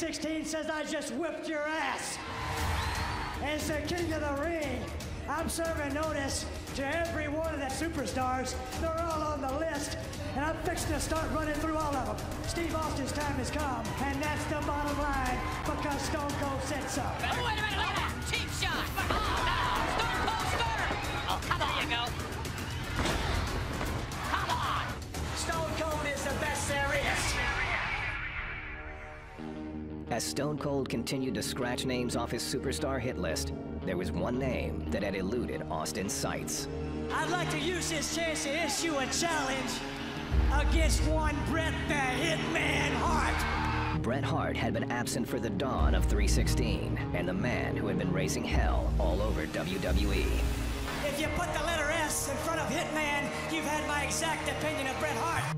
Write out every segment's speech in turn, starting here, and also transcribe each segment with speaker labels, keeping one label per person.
Speaker 1: 2K16 says I just whipped your ass. As the king of the ring, I'm serving notice to every one of the superstars. They're all on the list, and I'm fixing to start running through all of them. Steve Austin's time has come, and that's the bottom line, because Stone Cold said so.
Speaker 2: Oh, wait a minute, look at that! Cheap shot! Oh, no! Stone Cold Stunner! Oh, come on. There you go. Come on!
Speaker 1: Stone Cold is the best there is.
Speaker 3: As Stone Cold continued to scratch names off his superstar hit list, there was one name that had eluded Austin's sights.
Speaker 1: I'd like to use this chance to issue a challenge against one Bret the Hitman Hart.
Speaker 3: Bret Hart had been absent for the dawn of 316, and the man who had been raising hell all over WWE.
Speaker 1: If you put the letter S in front of Hitman, you've had my exact opinion of Bret Hart.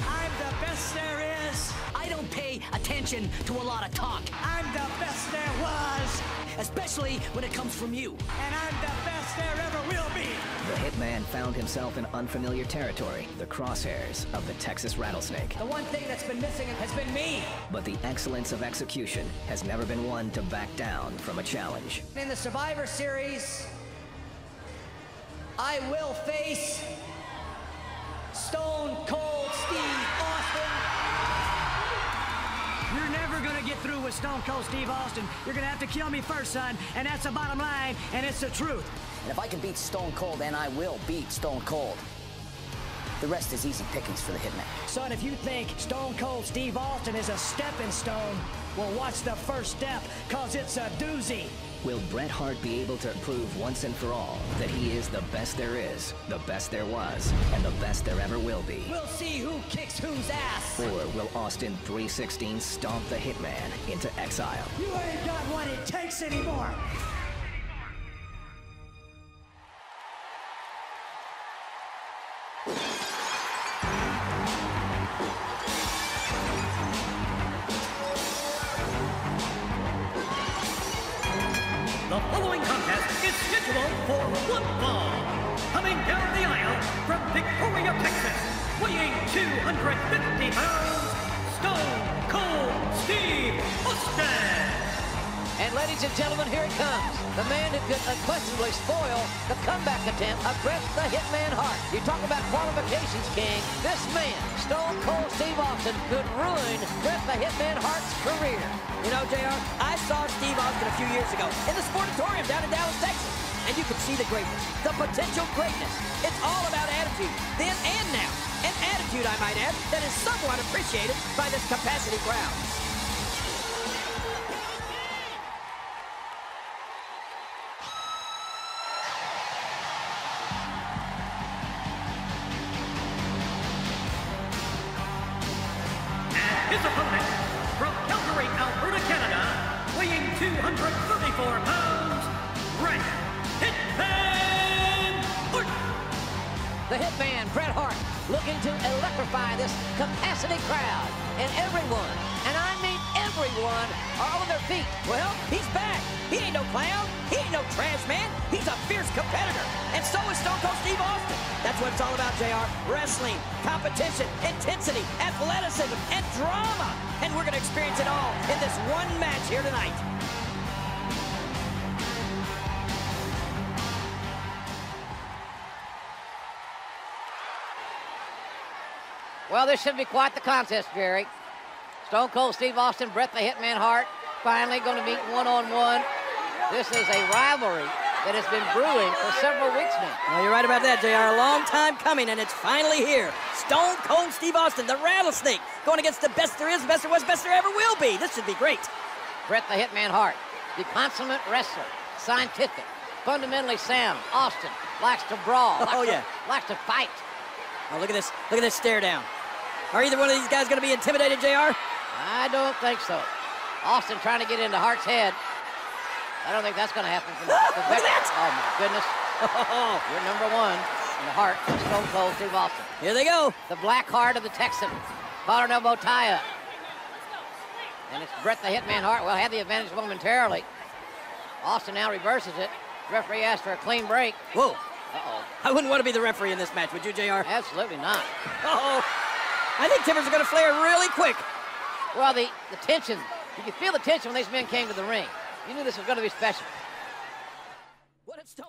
Speaker 1: I'm the best there is.
Speaker 2: I don't pay attention to a lot of talk.
Speaker 1: I'm the best there was.
Speaker 2: Especially when it comes from you.
Speaker 1: And I'm the best there ever will be.
Speaker 3: The Hitman found himself in unfamiliar territory, the crosshairs of the Texas Rattlesnake.
Speaker 2: The one thing that's been missing has been me.
Speaker 3: But the excellence of execution has never been one to back down from a challenge.
Speaker 2: In the Survivor Series, I will face Stone Cold Steve Austin.
Speaker 1: You're never gonna get through with Stone Cold Steve Austin. You're gonna have to kill me first, son, and that's the bottom line, and it's the truth.
Speaker 4: And if I can beat Stone Cold, then I will beat Stone Cold. The rest is easy pickings for the Hitman.
Speaker 1: Son, if you think Stone Cold Steve Austin is a stepping stone, well, watch the first step, cause it's a doozy.
Speaker 3: Will Bret Hart be able to prove once and for all that he is the best there is, the best there was, and the best there ever will be?
Speaker 2: We'll see who kicks whose ass.
Speaker 3: Or will Austin 316 stomp the Hitman into exile?
Speaker 1: You ain't got what it takes anymore.
Speaker 5: The following contest is scheduled for one fall. Coming down the aisle from Victoria, Texas, weighing 250 pounds, Stone Cold Steve Austin.
Speaker 6: And ladies and gentlemen, here it comes. The man who could unquestionably spoil the comeback attempt of Bret the Hitman Hart. You talk about qualifications, King. This man, Stone Cold Steve Austin, could ruin Bret the Hitman Hart's career.
Speaker 2: You know, JR, I saw Steve Austin a few years ago in the Sportatorium down in Dallas, Texas. And you could see the greatness, the potential greatness. It's all about attitude, then and now. An attitude, I might add, that is somewhat appreciated by this capacity crowd.
Speaker 5: His opponent, from Calgary, Alberta, Canada, weighing 234 pounds, Bret Hitman Hart.
Speaker 6: The Hitman, Bret Hart, looking to electrify this capacity crowd. And everyone, and I mean everyone, are on their feet.
Speaker 2: Well, he's back. He ain't no clown. He ain't no trash man. He's a fierce competitor. And so is Stone Cold Steve Austin. That's what it's all about, JR. Wrestling, competition, intensity, athleticism, and drama. And we're going to experience it all in this one match here tonight.
Speaker 6: Well, this should be quite the contest, Jerry. Stone Cold Steve Austin, Bret the Hitman Hart, finally going to meet one-on-one. This is a rivalry that has been brewing for several weeks now.
Speaker 2: Well, you're right about that, JR. A long time coming, and it's finally here. Stone Cold Steve Austin, the Rattlesnake, going against the best there is, best there was, best there ever will be. This should be great.
Speaker 6: Bret the Hitman Hart, the consummate wrestler, scientific, fundamentally sound. Austin likes to brawl, likes to fight.
Speaker 2: Oh, look at this. Look at this stare down. Are either one of these guys going to be intimidated, JR?
Speaker 6: I don't think so. Austin trying to get into Hart's head. I don't think that's going to happen.
Speaker 2: Look at that!
Speaker 6: Oh, my goodness. You're number one in the heart of Stone Cold Steve Austin.
Speaker 2: Here they go.
Speaker 6: The black heart of the Texan. Collar and elbow tie-up. And it's Bret the Hitman Hart. Well, had the advantage momentarily. Austin now reverses it. Referee asked for a clean break.
Speaker 2: Whoa.
Speaker 6: Uh-oh.
Speaker 2: I wouldn't want to be the referee in this match, would you, JR?
Speaker 6: Absolutely not.
Speaker 2: Uh-oh. I think Timbers are going to flare really quick.
Speaker 6: Well, the tension, you could feel the tension when these men came to the ring. You knew this was going to be special.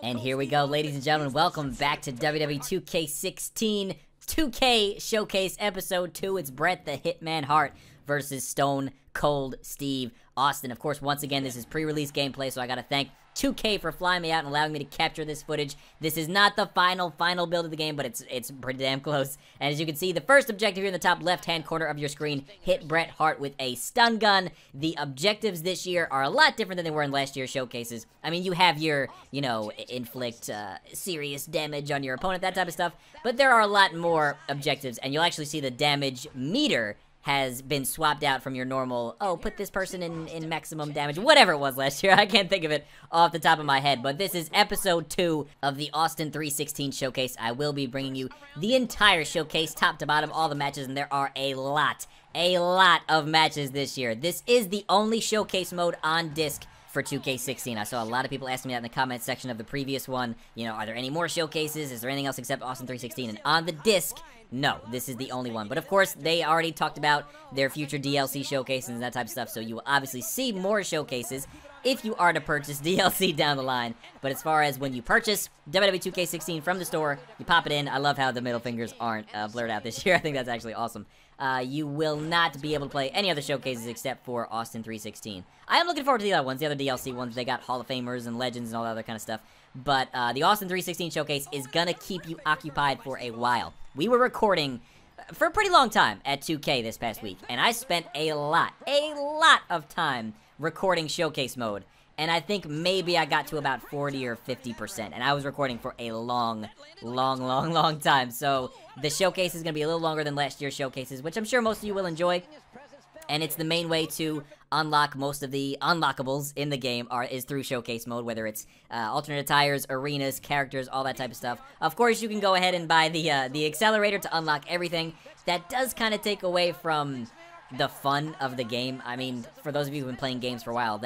Speaker 7: And here we go, ladies and gentlemen. Welcome back to WWE 2K16 2K Showcase Episode 2. It's Bret the Hitman Hart versus Stone Cold Steve Austin. Of course, once again, this is pre-release gameplay, so I gotta thank 2K for flying me out and allowing me to capture this footage. This is not the final build of the game, but it's pretty damn close. And as you can see, the first objective here in the top left-hand corner of your screen, hit Bret Hart with a stun gun. The objectives this year are a lot different than they were in last year's showcases. I mean, you have your, you know, inflict serious damage on your opponent, that type of stuff, but there are a lot more objectives, and you'll actually see the damage meter has been swapped out from your normal, oh, put this person in maximum damage, whatever it was last year. I can't think of it off the top of my head, but this is episode 2 of the Austin 316 showcase. I will be bringing you the entire showcase, top to bottom, all the matches, and there are a lot of matches this year. This is the only showcase mode on disc for 2K16. I saw a lot of people asking me that in the comment section of the previous one. You know, are there any more showcases? Is there anything else except Austin 316? And on the disc, no, this is the only one. But of course, they already talked about their future DLC showcases and that type of stuff, so you will obviously see more showcases if you are to purchase DLC down the line. But as far as when you purchase WWE 2K16 from the store, you pop it in. I love how the middle fingers aren't blurred out this year. I think that's actually awesome. You will not be able to play any other showcases except for Austin 316. I am looking forward to the other ones, the other DLC ones. They got Hall of Famers and Legends and all that other kind of stuff. But the Austin 316 showcase is gonna keep you occupied for a while. We were recording for a pretty long time at 2K this past week, and I spent a lot of time recording showcase mode. And I think maybe I got to about 40 or 50%, and I was recording for a long time. So the showcase is going to be a little longer than last year's showcases, which I'm sure most of you will enjoy. And it's the main way to unlock most of the unlockables in the game is through showcase mode, whether it's alternate attires, arenas, characters, all that type of stuff. Of course, you can go ahead and buy the accelerator to unlock everything. That does kind of take away from the fun of the game. I mean, for those of you who've been playing games for a while,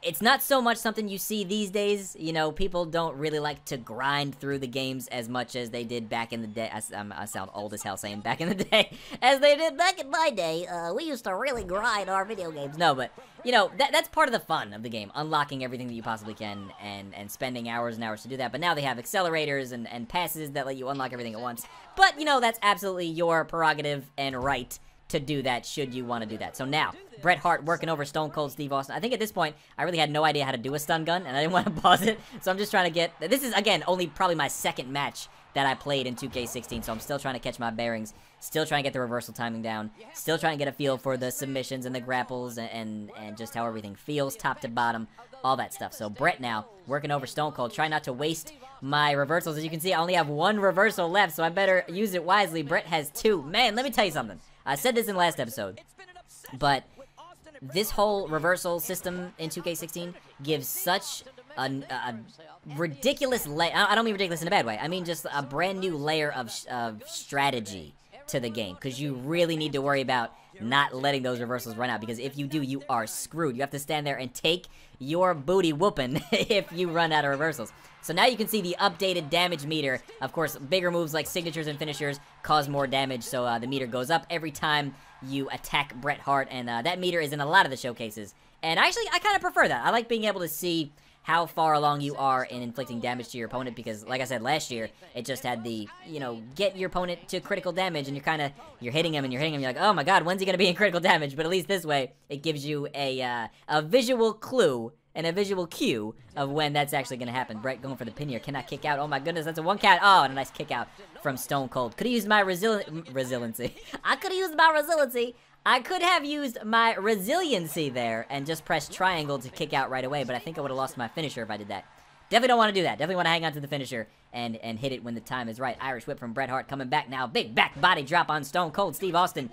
Speaker 7: it's not so much something you see these days. You know, people don't really like to grind through the games as much as they did back in the day. I sound old as hell saying back in the day. As they did back in my day. We used to really grind our video games. No, but, you know, that's part of the fun of the game. Unlocking everything that you possibly can and spending hours and hours to do that. But now they have accelerators and passes that let you unlock everything at once. But, you know, that's absolutely your prerogative and right to do that should you want to do that. So now, Bret Hart working over Stone Cold Steve Austin. I think at this point, I really had no idea how to do a stun gun, and I didn't want to pause it, so I'm just trying to get... This is, again, only probably my second match that I played in 2K16, so I'm still trying to catch my bearings, still trying to get the reversal timing down, still trying to get a feel for the submissions and the grapples and just how everything feels, top to bottom, all that stuff. So Bret now, working over Stone Cold, trying not to waste my reversals. As you can see, I only have one reversal left, so I better use it wisely. Bret has 2. Man, let me tell you something. I said this in the last episode, but this whole reversal system in 2K16 gives such a ridiculous layer. I don't mean ridiculous in a bad way. I mean just a brand new layer of strategy to the game, because you really need to worry about not letting those reversals run out, because if you do, you are screwed. You have to stand there and take your booty whooping if you run out of reversals. So now you can see the updated damage meter. Of course, bigger moves like signatures and finishers cause more damage, so the meter goes up every time you attack Bret Hart, and that meter is in a lot of the showcases. And actually, I kind of prefer that. I like being able to see how far along you are in inflicting damage to your opponent, because, like I said, last year, it just had the, you know, get your opponent to critical damage, and you're hitting him, and you're like, oh my god, when's he gonna be in critical damage? But at least this way, it gives you a visual clue and a visual cue of when that's actually gonna happen. Bret going for the pin here, cannot kick out. Oh my goodness, that's a 1 count. Oh, and a nice kick out from Stone Cold. Could have used my resiliency. I could have used my resiliency. I could have used my resiliency there and just pressed triangle to kick out right away, but I think I would have lost my finisher if I did that. Definitely don't want to do that. Definitely want to hang on to the finisher and hit it when the time is right. Irish whip from Bret Hart coming back now. Big back body drop on Stone Cold Steve Austin.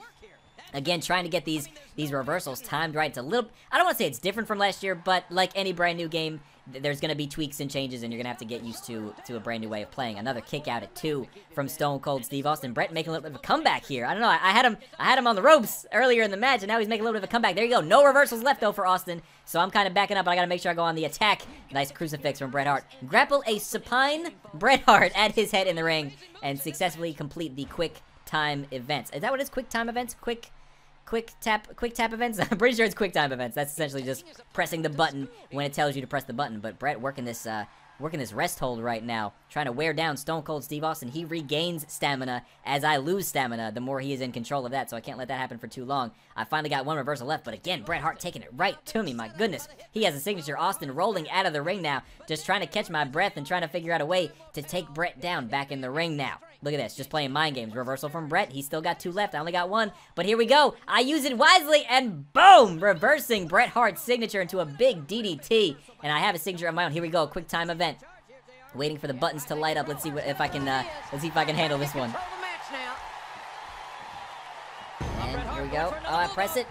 Speaker 7: Again, trying to get these reversals timed right. It's a little... I don't want to say it's different from last year, but like any brand new game, there's going to be tweaks and changes, and you're going to have to get used to a brand new way of playing. Another kick out at 2 from Stone Cold Steve Austin. Bret making a little bit of a comeback here. I don't know. I had him on the ropes earlier in the match, and now he's making a little bit of a comeback. There you go. No reversals left, though, for Austin. So I'm kind of backing up, but I got to make sure I go on the attack. Nice crucifix from Bret Hart. Grapple a supine Bret Hart at his head in the ring and successfully complete the quick time events. Is that what it is? Quick time events? Quick quick tap events? I'm pretty sure it's quick time events. That's essentially just pressing the button when it tells you to press the button. But Bret working this rest hold right now, trying to wear down Stone Cold Steve Austin. He regains stamina as I lose stamina, the more he is in control of that, so I can't let that happen for too long. I finally got one reversal left, but again, Bret Hart taking it right to me, my goodness. He has a signature. Austin rolling out of the ring now, just trying to catch my breath and trying to figure out a way to take Bret down back in the ring now. Look at this, just playing mind games. Reversal from Bret. He's still got 2 left. I only got 1, but here we go. I use it wisely, and boom! Reversing Bret Hart's signature into a big DDT, and I have a signature of my own. Here we go, quick time event. Waiting for the buttons to light up. Let's see if I can handle this one. And here we go. Oh, I press it.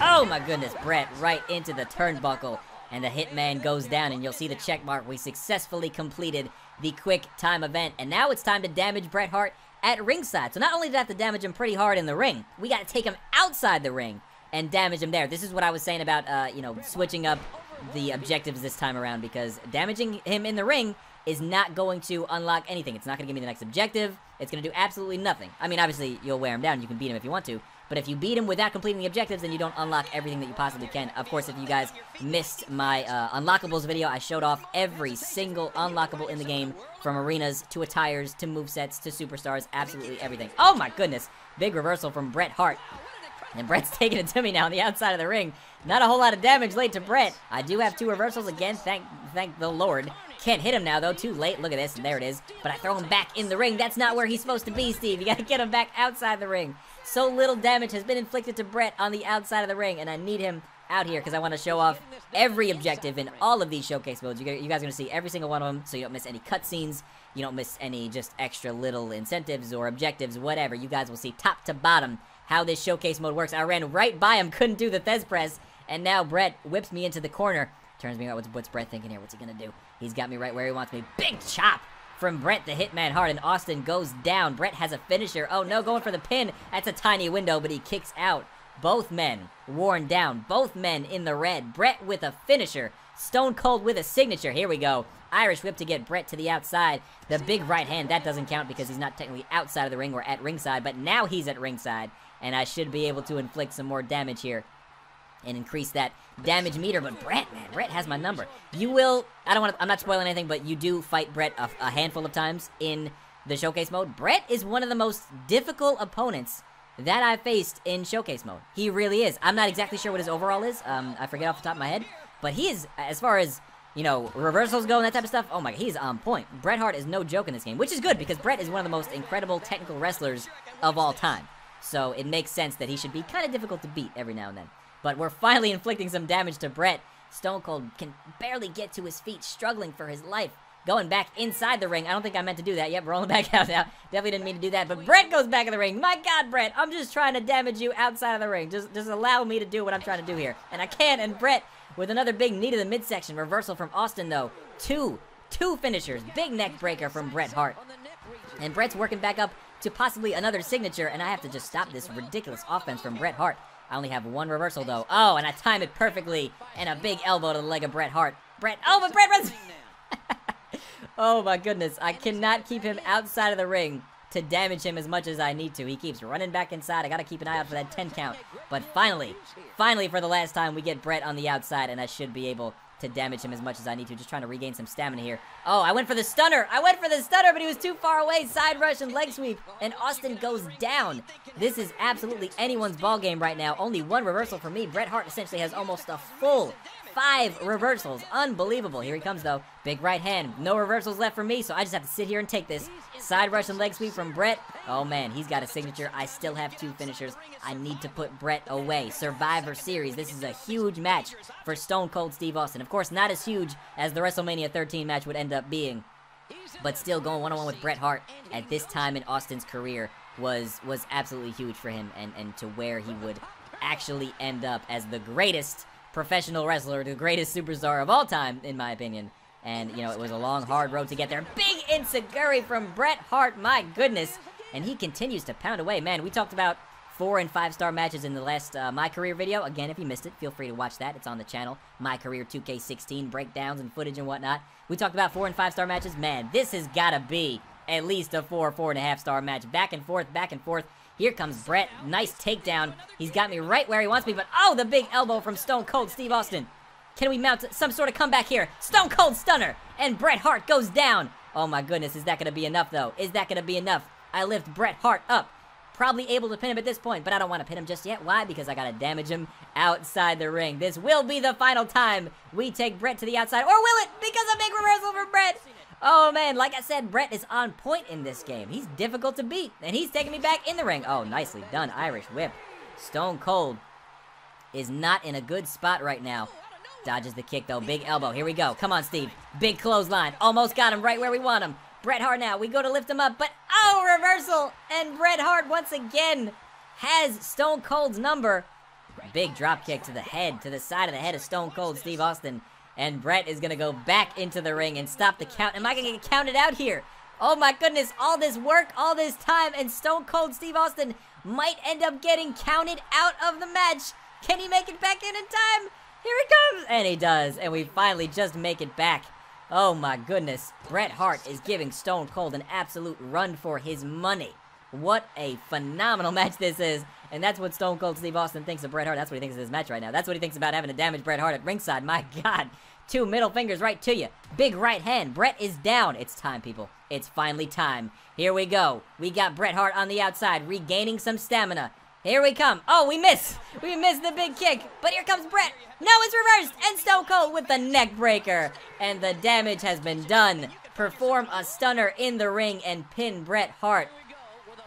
Speaker 7: Oh my goodness, Bret right into the turnbuckle, and the Hitman goes down, and you'll see the check mark. We successfully completed the quick time event, and now it's time to damage Bret Hart at ringside. So not only did I have to damage him pretty hard in the ring, we got to take him outside the ring and damage him there. This is what I was saying about, you know, switching up the objectives this time around, because damaging him in the ring is not going to unlock anything. It's not going to give me the next objective. It's going to do absolutely nothing. I mean, obviously, you'll wear him down. You can beat him if you want to. But if you beat him without completing the objectives, then you don't unlock everything that you possibly can. Of course, if you guys missed my unlockables video, I showed off every single unlockable in the game, from arenas to attires to movesets to superstars, absolutely everything. Oh my goodness! Big reversal from Bret Hart. And Bret's taking it to me now on the outside of the ring. Not a whole lot of damage laid to Bret. I do have 2 reversals again, thank the Lord. Can't hit him now, though. Too late. Look at this. And there it is. But I throw him back in the ring. That's not where he's supposed to be, Steve. You gotta get him back outside the ring. So little damage has been inflicted to Bret on the outside of the ring, and I need him out here because I want to show off every objective in all of these showcase modes. You guys are going to see every single one of them, so you don't miss any cutscenes. You don't miss any just extra little incentives or objectives, whatever. You guys will see top to bottom how this showcase mode works. I ran right by him, couldn't do the Thez press, and now Bret whips me into the corner. Turns me out. What's Bret thinking here? What's he going to do? He's got me right where he wants me. Big chop from Bret the Hitman Hart, and Austin goes down. Bret has a finisher. Oh no, going for the pin. That's a tiny window, but he kicks out. Both men worn down. Both men in the red. Bret with a finisher. Stone Cold with a signature. Here we go. Irish whip to get Bret to the outside. The big right hand, that doesn't count because he's not technically outside of the ring or at ringside, but now he's at ringside, and I should be able to inflict some more damage here and increase that damage meter. But Bret, man, Bret has my number. You will, I'm not spoiling anything, but you do fight Bret a handful of times in the showcase mode. Bret is one of the most difficult opponents that I've faced in showcase mode. He really is. I'm not exactly sure what his overall is. I forget off the top of my head, but he is, as far as, you know, reversals go and that type of stuff, oh my god, he's on point. Bret Hart is no joke in this game, which is good because Bret is one of the most incredible technical wrestlers of all time. So it makes sense that he should be kind of difficult to beat every now and then. But we're finally inflicting some damage to Bret. Stone Cold can barely get to his feet, struggling for his life. Going back inside the ring. I don't think I meant to do that. Yep, rolling back out now. Definitely didn't mean to do that. But Bret goes back in the ring. My God, Bret, I'm just trying to damage you outside of the ring. Just allow me to do what I'm trying to do here. And I can. And Bret with another big knee to the midsection. Reversal from Austin, though. Two finishers. Big neck breaker from Bret Hart. And Bret's working back up to possibly another signature. And I have to just stop this ridiculous offense from Bret Hart. I only have 1 reversal, though. Oh, and I time it perfectly. And a big elbow to the leg of Bret Hart. Oh, but Bret runs... Oh my goodness, I cannot keep him outside of the ring to damage him as much as I need to. He keeps running back inside. I gotta keep an eye out for that 10 count. But finally for the last time, we get Bret on the outside, and I should be able to damage him as much as I need to. Just trying to regain some stamina here. Oh, I went for the stunner! But he was too far away. Side rush and leg sweep, and Austin goes down. This is absolutely anyone's ball game right now. Only 1 reversal for me. Bret Hart essentially has almost a full 5 reversals. Unbelievable. Here he comes, though. Big right hand. No reversals left for me, so I just have to sit here and take this. Side rush and leg sweep from Bret. Oh, man, he's got a signature. I still have 2 finishers. I need to put Bret away. Survivor Series. This is a huge match for Stone Cold Steve Austin. Of course, not as huge as the WrestleMania 13 match would end up being, but still going one-on-one with Bret Hart at this time in Austin's career was absolutely huge for him, and to where he would actually end up as the greatest professional wrestler, the greatest superstar of all time, in my opinion. And, you know, it was a long, hard road to get there. Big enziguri from Bret Hart, my goodness. And he continues to pound away. Man, we talked about 4- and 5-star matches in the last My Career video. Again, if you missed it, feel free to watch that. It's on the channel. My Career 2K16 breakdowns and footage and whatnot. We talked about 4- and 5-star matches. Man, this has got to be at least a 4 or 4.5-star match. Back and forth, back and forth. Here comes Bret. Nice takedown. He's got me right where he wants me, but oh, the big elbow from Stone Cold Steve Austin. Can we mount some sort of comeback here? Stone Cold Stunner, and Bret Hart goes down. Oh my goodness, is that going to be enough, though? Is that going to be enough? I lift Bret Hart up. Probably able to pin him at this point, but I don't want to pin him just yet. Why? Because I got to damage him outside the ring. This will be the final time we take Bret to the outside. Or will it? Because a big reversal from Bret. Oh, man. Like I said, Bret is on point in this game. He's difficult to beat, and he's taking me back in the ring. Oh, nicely done. Irish whip. Stone Cold is not in a good spot right now. Dodges the kick, though. Big elbow. Here we go. Come on, Steve. Big clothesline. Almost got him right where we want him. Bret Hart now. We go to lift him up, but oh, reversal. And Bret Hart once again has Stone Cold's number. Big drop kick to the head, to the side of the head of Stone Cold Steve Austin. And Bret is going to go back into the ring and stop the count. Am I going to get counted out here? Oh my goodness, all this work, all this time, and Stone Cold Steve Austin might end up getting counted out of the match. Can he make it back in time? Here he comes! And he does, and we finally just make it back. Oh my goodness, Bret Hart is giving Stone Cold an absolute run for his money. What a phenomenal match this is. And that's what Stone Cold Steve Austin thinks of Bret Hart. That's what he thinks of this match right now. That's what he thinks about having to damage Bret Hart at ringside. My God. 2 middle fingers right to you. Big right hand. Bret is down. It's time, people. It's finally time. Here we go. We got Bret Hart on the outside, regaining some stamina. Here we come. Oh, we miss. We missed the big kick. But here comes Bret. No, it's reversed. And Stone Cold with the neck breaker. And the damage has been done. Perform a stunner in the ring and pin Bret Hart.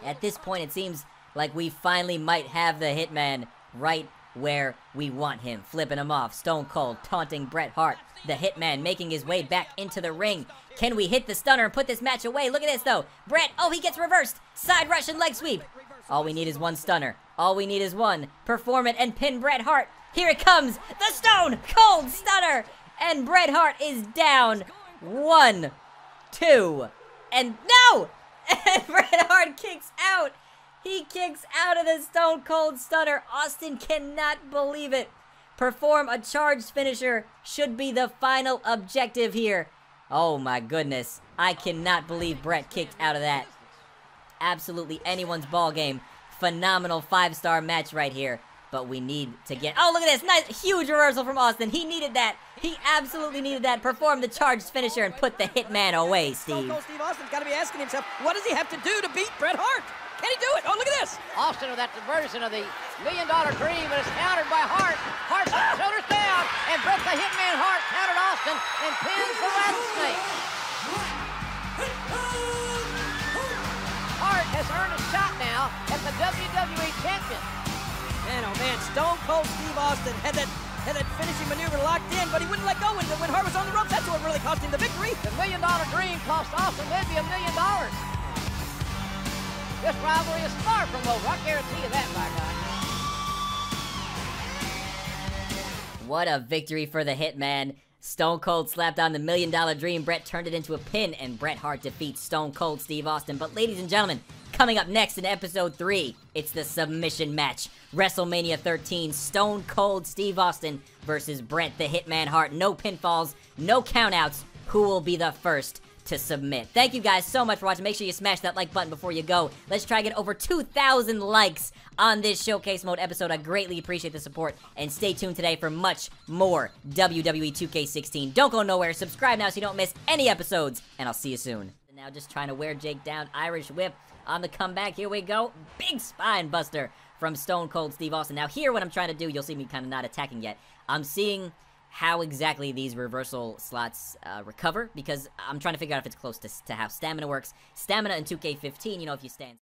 Speaker 7: At this point, it seems like we finally might have the Hitman right where we want him. Flipping him off. Stone Cold taunting Bret Hart. The Hitman making his way back into the ring. Can we hit the stunner and put this match away? Look at this, though. Bret, oh, he gets reversed. Side Russian leg sweep. All we need is one stunner. All we need is one. Perform it and pin Bret Hart. Here it comes. The Stone Cold Stunner. And Bret Hart is down. 1, 2, and no! And Bret Hart kicks out. He kicks out of the Stone Cold Stunner. Austin cannot believe it. Perform a charged finisher should be the final objective here. Oh my goodness. I cannot believe Bret kicked out of that. Absolutely anyone's ball game. Phenomenal 5-star match right here. But we need to get... Oh, look at this. Nice, huge reversal from Austin. He needed that. He absolutely needed that. Perform the charged finisher and put the Hitman away, Steve.
Speaker 2: Stone Cold Steve Austin's got to be asking himself, what does he have to do to beat Bret Hart? Can he do it? Oh, look at this.
Speaker 6: Austin with that version of the $1 Million Dream, and it's countered by Hart. Hart shoulders down, and Bret the Hitman Hart countered Austin and pins the Rattlesnake. Hart has earned a shot now at the WWE Champion.
Speaker 2: Man, oh man, Stone Cold Steve Austin had that finishing maneuver locked in, but he wouldn't let go when Hart was on the ropes. That's what really cost him the victory.
Speaker 6: The $1 Million Dream cost Austin maybe $1 million. This rivalry is far from over. I guarantee you that, my guy.
Speaker 7: What a victory for the Hitman. Stone Cold slapped on the $1 Million Dream. Bret turned it into a pin, and Bret Hart defeats Stone Cold Steve Austin. But ladies and gentlemen, coming up next in episode 3, it's the submission match. WrestleMania 13, Stone Cold Steve Austin versus Bret the Hitman Hart. No pinfalls, no countouts. Who will be the first to submit? Thank you guys so much for watching. Make sure you smash that like button before you go. Let's try to get over 2,000 likes on this Showcase Mode episode. I greatly appreciate the support, and stay tuned today for much more WWE 2K16. Don't go nowhere. Subscribe now so you don't miss any episodes, and I'll see you soon. Now just trying to wear Jake down. Irish whip on the comeback. Here we go. Big spine buster from Stone Cold Steve Austin. Now here what I'm trying to do, you'll see me kind of not attacking yet. I'm seeing how exactly these reversal slots recover, because I'm trying to figure out if it's close to how stamina works. Stamina in 2K15, you know, if you stand...